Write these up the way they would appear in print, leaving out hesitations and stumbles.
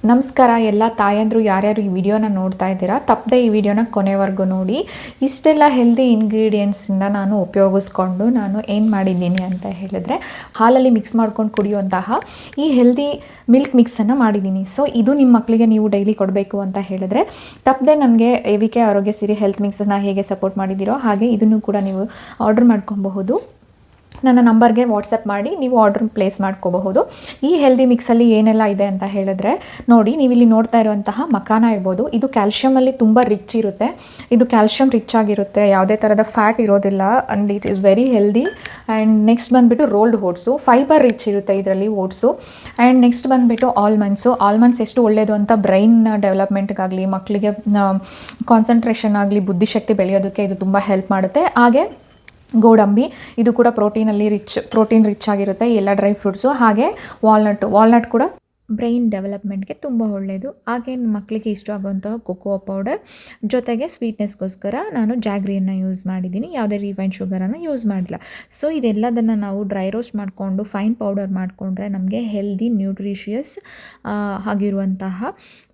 ನಮಸ್ಕಾರ ಎಲ್ಲ ತಾಯಂದರು ಯಾರ್ಯಾರು ಈ ವಿಡಿಯೋನ ನೋಡ್ತಾ ಇದ್ದೀರಾ, ತಪ್ಪದೆ ಈ ವಿಡಿಯೋನ ಕೊನೆವರೆಗೂ ನೋಡಿ. ಇಷ್ಟೆಲ್ಲ ಹೆಲ್ದಿ ಇಂಗ್ರೀಡಿಯೆಂಟ್ಸಿಂದ ನಾನು ಉಪಯೋಗಿಸ್ಕೊಂಡು ನಾನು ಏನು ಮಾಡಿದ್ದೀನಿ ಅಂತ ಹೇಳಿದ್ರೆ, ಹಾಲಲ್ಲಿ ಮಿಕ್ಸ್ ಮಾಡ್ಕೊಂಡು ಕುಡಿಯುವಂತಹ ಈ ಹೆಲ್ದಿ ಮಿಲ್ಕ್ ಮಿಕ್ಸನ್ನು ಮಾಡಿದ್ದೀನಿ. ಸೊ ಇದು ನಿಮ್ಮ ಮಕ್ಕಳಿಗೆ ನೀವು ಡೈಲಿ ಕೊಡಬೇಕು ಅಂತ ಹೇಳಿದ್ರೆ ತಪ್ಪದೆ ನನಗೆ AVK ಆರೋಗ್ಯ ಸಿರಿ ಹೆಲ್ತ್ ಮಿಕ್ಸನ್ನು ಹೇಗೆ ಸಪೋರ್ಟ್ ಮಾಡಿದ್ದೀರೋ ಹಾಗೆ ಇದನ್ನು ಕೂಡ ನೀವು ಆರ್ಡರ್ ಮಾಡ್ಕೊಬಹುದು. ನನ್ನ ನಂಬರ್ಗೆ ವಾಟ್ಸಪ್ ಮಾಡಿ ನೀವು ಆರ್ಡರ್ ಪ್ಲೇಸ್ ಮಾಡ್ಕೋಬಹುದು. ಈ ಹೆಲ್ದಿ ಮಿಕ್ಸಲ್ಲಿ ಏನೆಲ್ಲ ಇದೆ ಅಂತ ಹೇಳಿದ್ರೆ ನೋಡಿ, ನೀವಿಲ್ಲಿ ನೋಡ್ತಾ ಇರುವಂತಹ ಮಖಾನ ಇರ್ಬೋದು, ಇದು ಕ್ಯಾಲ್ಶಿಯಮಲ್ಲಿ ತುಂಬ ರಿಚ್ ಇರುತ್ತೆ. ಇದು ಕ್ಯಾಲ್ಶಿಯಮ್ ರಿಚ್ ಆಗಿರುತ್ತೆ, ಯಾವುದೇ ಥರದ ಫ್ಯಾಟ್ ಇರೋದಿಲ್ಲ and it is very healthy. And next ಬಂದುಬಿಟ್ಟು ರೋಲ್ಡ್ ಓಟ್ಸು, ಫೈಬರ್ ರಿಚ್ ಇರುತ್ತೆ ಇದರಲ್ಲಿ ಓಟ್ಸು. ಆ್ಯಂಡ್ ನೆಕ್ಸ್ಟ್ ಬಂದುಬಿಟ್ಟು ಆಲ್ಮಂಡ್ಸ್ ಎಷ್ಟು ಒಳ್ಳೆಯದು ಅಂತ ಬ್ರೈನ್ ಡೆವಲಪ್ಮೆಂಟ್ಗಾಗಲಿ, ಮಕ್ಕಳಿಗೆ ಕಾನ್ಸಂಟ್ರೇಷನ್ ಆಗಲಿ, ಬುದ್ಧಿಶಕ್ತಿ ಬೆಳೆಯೋದಕ್ಕೆ ಇದು ತುಂಬ ಹೆಲ್ಪ್ ಮಾಡುತ್ತೆ. ಹಾಗೆ ಗೋಡಂಬಿ, ಇದು ಕೂಡ ಪ್ರೋಟೀನ್ ರಿಚ್ ಆಗಿರುತ್ತೆ. ಎಲ್ಲ ಡ್ರೈ ಫ್ರೂಟ್ಸು, ಹಾಗೆ ವಾಲ್ನಟ್ ಕೂಡ ಬ್ರೈನ್ ಡೆವಲಪ್ಮೆಂಟ್ಗೆ ತುಂಬ ಒಳ್ಳೆಯದು. ಹಾಗೆ ಮಕ್ಕಳಿಗೆ ಇಷ್ಟ ಆಗುವಂತಹ ಕೊಕೋ ಪೌಡರ್ ಜೊತೆಗೆ ಸ್ವೀಟ್ನೆಸ್ಗೋಸ್ಕರ ನಾನು ಜಾಗ್ರಿಯನ್ನು ಯೂಸ್ ಮಾಡಿದ್ದೀನಿ, ಯಾವುದೇ ರಿಫೈನ್ ಶುಗರನ್ನು ಯೂಸ್ ಮಾಡಿಲ್ಲ. ಸೊ ಇದೆಲ್ಲದನ್ನು ನಾವು ಡ್ರೈ ರೋಸ್ಟ್ ಮಾಡಿಕೊಂಡು ಫೈನ್ ಪೌಡರ್ ಮಾಡಿಕೊಂಡ್ರೆ ನಮಗೆ ಹೆಲ್ದಿ ನ್ಯೂಟ್ರಿಷಿಯಸ್ ಆಗಿರುವಂತಹ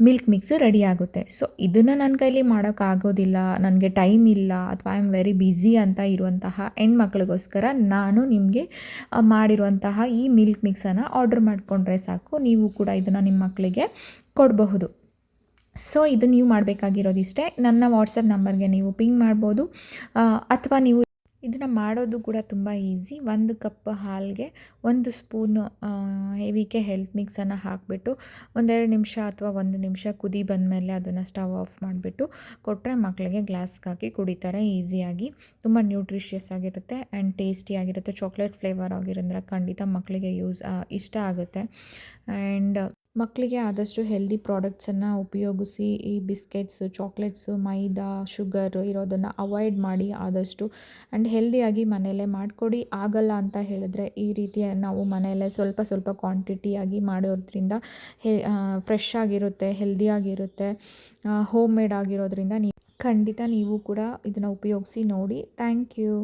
ಮಿಲ್ಕ್ ಮಿಕ್ಸ್ ರೆಡಿ ಆಗುತ್ತೆ. ಸೊ ಇದನ್ನು ನನ್ನ ಕೈಲಿ ಮಾಡೋಕ್ಕಾಗೋದಿಲ್ಲ, ನನಗೆ ಟೈಮ್ ಇಲ್ಲ ಅಥವಾ ಐ ಆಮ್ ವೆರಿ ಬ್ಯುಸಿ ಅಂತ ಇರುವಂತಹ ಹೆಣ್ಮಕ್ಳಿಗೋಸ್ಕರ ನಾನು ನಿಮಗೆ ಮಾಡಿರುವಂತಹ ಈ ಮಿಲ್ಕ್ ಮಿಕ್ಸನ್ನು ಆರ್ಡರ್ ಮಾಡಿಕೊಂಡ್ರೆ ಸಾಕು, ನೀವು ಕೂಡ ಇದನ್ನು ನಿಮ್ಮ ಮಕ್ಕಳಿಗೆ ಕೊಡಬಹುದು. ಸೊ ಇದು ನೀವು ಮಾಡಬೇಕಾಗಿರೋದಿಷ್ಟೇ. ನನ್ನ ವಾಟ್ಸಪ್ ನಂಬರ್ಗೆ ನೀವು ಪಿಂಗ್ ಮಾಡ್ಬೋದು, ಅಥವಾ ನೀವು ಇದನ್ನು ಮಾಡೋದು ಕೂಡ ತುಂಬ ಈಸಿ. 1 ಕಪ್ ಹಾಲಿಗೆ 1 ಸ್ಪೂನು AVK ಹೆಲ್ತ್ ಮಿಕ್ಸನ್ನು ಹಾಕಿಬಿಟ್ಟು 1-2 ನಿಮಿಷ ಅಥವಾ 1 ನಿಮಿಷ ಕುದಿ ಬಂದಮೇಲೆ ಅದನ್ನು ಸ್ಟವ್ ಆಫ್ ಮಾಡಿಬಿಟ್ಟು ಕೊಟ್ಟರೆ ಮಕ್ಕಳಿಗೆ ಗ್ಲಾಸ್ಗೆ ಹಾಕಿ ಕುಡಿತಾರೆ ಈಸಿಯಾಗಿ. ತುಂಬ ನ್ಯೂಟ್ರಿಷಿಯಸ್ ಆಗಿರುತ್ತೆ ಆ್ಯಂಡ್ ಟೇಸ್ಟಿಯಾಗಿರುತ್ತೆ. ಚಾಕ್ಲೇಟ್ ಫ್ಲೇವರ್ ಆಗಿರೋದ್ರೆ ಖಂಡಿತ ಮಕ್ಕಳಿಗೆ ಇಷ್ಟ ಆಗುತ್ತೆ. ಆ್ಯಂಡ್ ಮಕ್ಕಳಿಗೆ ಆದಷ್ಟು ಹೆಲ್ದಿ ಪ್ರಾಡಕ್ಟ್ಸನ್ನು ಉಪಯೋಗಿಸಿ. ಈ ಬಿಸ್ಕೆಟ್ಸು, ಚಾಕ್ಲೇಟ್ಸು, ಮೈದಾ, ಶುಗರ್ ಇರೋದನ್ನು ಅವಾಯ್ಡ್ ಮಾಡಿ ಆದಷ್ಟು. ಆ್ಯಂಡ್ ಹೆಲ್ದಿಯಾಗಿ ಮನೆಯಲ್ಲೇ ಮಾಡಿಕೊಡಿ. ಆಗಲ್ಲ ಅಂತ ಹೇಳಿದ್ರೆ ಈ ರೀತಿ ನಾವು ಮನೆಯಲ್ಲೇ ಸ್ವಲ್ಪ ಕ್ವಾಂಟಿಟಿಯಾಗಿ ಮಾಡೋದ್ರಿಂದ ಫ್ರೆಶ್ ಆಗಿರುತ್ತೆ, ಹೆಲ್ದಿಯಾಗಿರುತ್ತೆ, ಹೋಮ್ ಮೇಡ್ ಆಗಿರೋದ್ರಿಂದ ಖಂಡಿತ ನೀವು ಕೂಡ ಇದನ್ನು ಉಪಯೋಗಿಸಿ ನೋಡಿ. Thank you.